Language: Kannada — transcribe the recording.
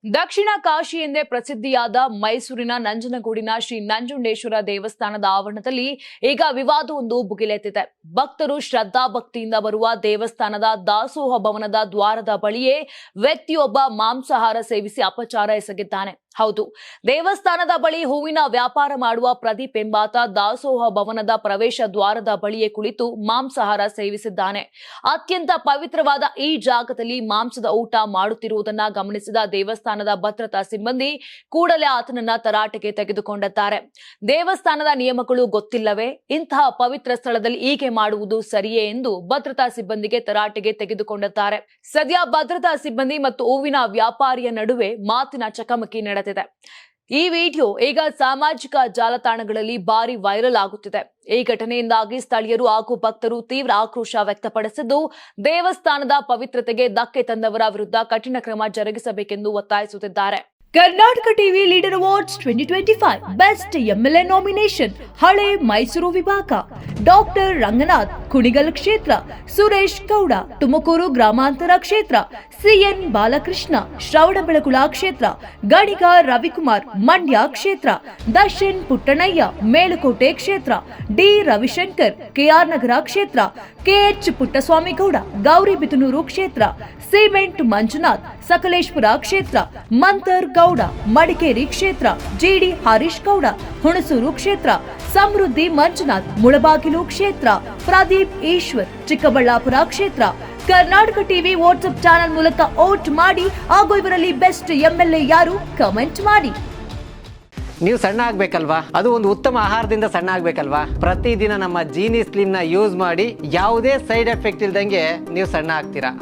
ದಕ್ಷಿಣ ಕಾಶಿ ಎಂದೇ ಪ್ರಸಿದ್ಧಿಯಾದ ಮೈಸೂರಿನ ನಂಜನಗೂಡಿನ ಶ್ರೀ ನಂಜುಂಡೇಶ್ವರ ದೇವಸ್ಥಾನದ ಆವರಣದಲ್ಲಿ ಈಗ ವಿವಾದವೊಂದು ಭುಗಿಲೆದ್ದಿದೆ. ಭಕ್ತರು ಶ್ರದ್ಧಾ ಭಕ್ತಿಯಿಂದ ಬರುವ ದೇವಸ್ಥಾನದ ದಾಸೋಹ ಭವನದ ದ್ವಾರದ ಬಳಿಯೇ ವ್ಯಕ್ತಿಯೊಬ್ಬ ಮಾಂಸಾಹಾರ ಸೇವಿಸಿ ಅಪಚಾರ ಎಸಗಿದ್ದಾನೆ. ಹೌದು, ದೇವಸ್ಥಾನದ ಬಳಿ ಹೂವಿನ ವ್ಯಾಪಾರ ಮಾಡುವ ಪ್ರದೀಪ್ ಎಂಬಾತ ದಾಸೋಹ ಭವನದ ಪ್ರವೇಶ ದ್ವಾರದ ಬಳಿಯೇ ಕುಳಿತು ಮಾಂಸಾಹಾರ ಸೇವಿಸಿದ್ದಾನೆ. ಅತ್ಯಂತ ಪವಿತ್ರವಾದ ಈ ಜಾಗದಲ್ಲಿ ಮಾಂಸದ ಊಟ ಮಾಡುತ್ತಿರುವುದನ್ನ ಗಮನಿಸಿದ ದೇವಸ್ಥಾನದ ಭದ್ರತಾ ಸಿಬ್ಬಂದಿ ಕೂಡಲೇ ಆತನನ್ನ ತರಾಟೆಗೆ ತೆಗೆದುಕೊಂಡಿದ್ದಾರೆ. ದೇವಸ್ಥಾನದ ನಿಯಮಗಳು ಗೊತ್ತಿಲ್ಲವೇ? ಇಂತಹ ಪವಿತ್ರ ಸ್ಥಳದಲ್ಲಿ ಹೀಗೆ ಮಾಡುವುದು ಸರಿಯೇ ಎಂದು ಭದ್ರತಾ ಸಿಬ್ಬಂದಿಗೆ ತರಾಟೆಗೆ ತೆಗೆದುಕೊಂಡಿದ್ದಾರೆ. ಸದ್ಯ ಭದ್ರತಾ ಸಿಬ್ಬಂದಿ ಮತ್ತು ಹೂವಿನ ವ್ಯಾಪಾರಿಯ ನಡುವೆ ಮಾತಿನ ಚಕಮಕಿ ನಡೆದಿದೆ. ಈ ವಿಡಿಯೋ ಈಗ ಸಾಮಾಜಿಕ ಜಾಲತಾಣಗಳಲ್ಲಿ ಭಾರಿ ವೈರಲ್ ಆಗುತ್ತಿದೆ. ಈ ಘಟನೆಯಿಂದಾಗಿ ಸ್ಥಳೀಯರು ಹಾಗೂ ಭಕ್ತರು ತೀವ್ರ ಆಕ್ರೋಶ ವ್ಯಕ್ತಪಡಿಸಿದ್ದು, ದೇವಸ್ಥಾನದ ಪವಿತ್ರತೆಗೆ ಧಕ್ಕೆ ತಂದವರ ವಿರುದ್ಧ ಕಠಿಣ ಕ್ರಮ ಜರುಗಿಸಬೇಕೆಂದು ಒತ್ತಾಯಿಸುತ್ತಿದ್ದಾರೆ. Karnataka TV leader awards 2025 best MLA nomination ಹಳೆ ಮೈಸೂರು ವಿಭಾಗ ಡಾಕ್ಟರ್ ರಂಗನಾಥ್ ಕುಣಿಗಲ್ ಕ್ಷೇತ್ರ, ಸುರೇಶ್ ಗೌಡ ತುಮಕೂರು ಗ್ರಾಮಾಂತರ ಕ್ಷೇತ್ರ, ಸಿಎನ್ ಬಾಲಕೃಷ್ಣ ಶ್ರವಣಬೆಳಗೊಳ ಕ್ಷೇತ್ರ, ಗಣಿಗ ರವಿಕುಮಾರ್ ಮಂಡ್ಯ ಕ್ಷೇತ್ರ, ದರ್ಶನ್ ಪುಟ್ಟಣಯ್ಯ ಮೇಲುಕೋಟೆ ಕ್ಷೇತ್ರ, ಡಿ ರವಿಶಂಕರ್ ಕೆಆರ್ ನಗರ ಕ್ಷೇತ್ರ, ಕೆಎಚ್ ಪುಟ್ಟಸ್ವಾಮಿಗೌಡ ಗೌರಿಬಿದನೂರು ಕ್ಷೇತ್ರ, ಸಿಮೆಂಟ್ ಮಂಜುನಾಥ್ ಸಕಲೇಶ್ಪುರ ಕ್ಷೇತ್ರ, ಮಂತರ್ ಗೌಡ ಮಡಿಕೇರಿ ಕ್ಷೇತ್ರ, ಜಿಡಿ ಹರೀಶ್ ಗೌಡ ಹುಣಸೂರು ಕ್ಷೇತ್ರ, ಸಮೃದ್ಧಿ ಮಂಜುನಾಥ್ ಮುಳಬಾಗಿಲು ಕ್ಷೇತ್ರ, ಪ್ರದೀಪ್ ಈಶ್ವರ್ ಚಿಕ್ಕಬಳ್ಳಾಪುರ ಕ್ಷೇತ್ರ. ಕರ್ನಾಟಕ ಟಿವಿ ವಾಟ್ಸ್ಆಪ್ ಚಾನೆಲ್ ಮೂಲಕ ವೋಟ್ ಮಾಡಿ ಹಾಗೂ ಇವರಲ್ಲಿ ಬೆಸ್ಟ್ ಎಂಎಲ್ಎ ಯಾರು ಕಮೆಂಟ್ ಮಾಡಿ. ನೀವು ಸಣ್ಣ ಆಗ್ಬೇಕಲ್ವಾ? ಅದು ಒಂದು ಉತ್ತಮ ಆಹಾರದಿಂದ ಸಣ್ಣ ಆಗ್ಬೇಕಲ್ವಾ? ಪ್ರತಿದಿನ ನಮ್ಮ ಜೀನಿ ಸ್ಲಿಮ್ ನ ಯೂಸ್ ಮಾಡಿ ಯಾವುದೇ ಸೈಡ್ ಎಫೆಕ್ಟ್ ಇಲ್ದಂಗೆ ನೀವು ಸಣ್ಣ ಆಗ್ತೀರಾ.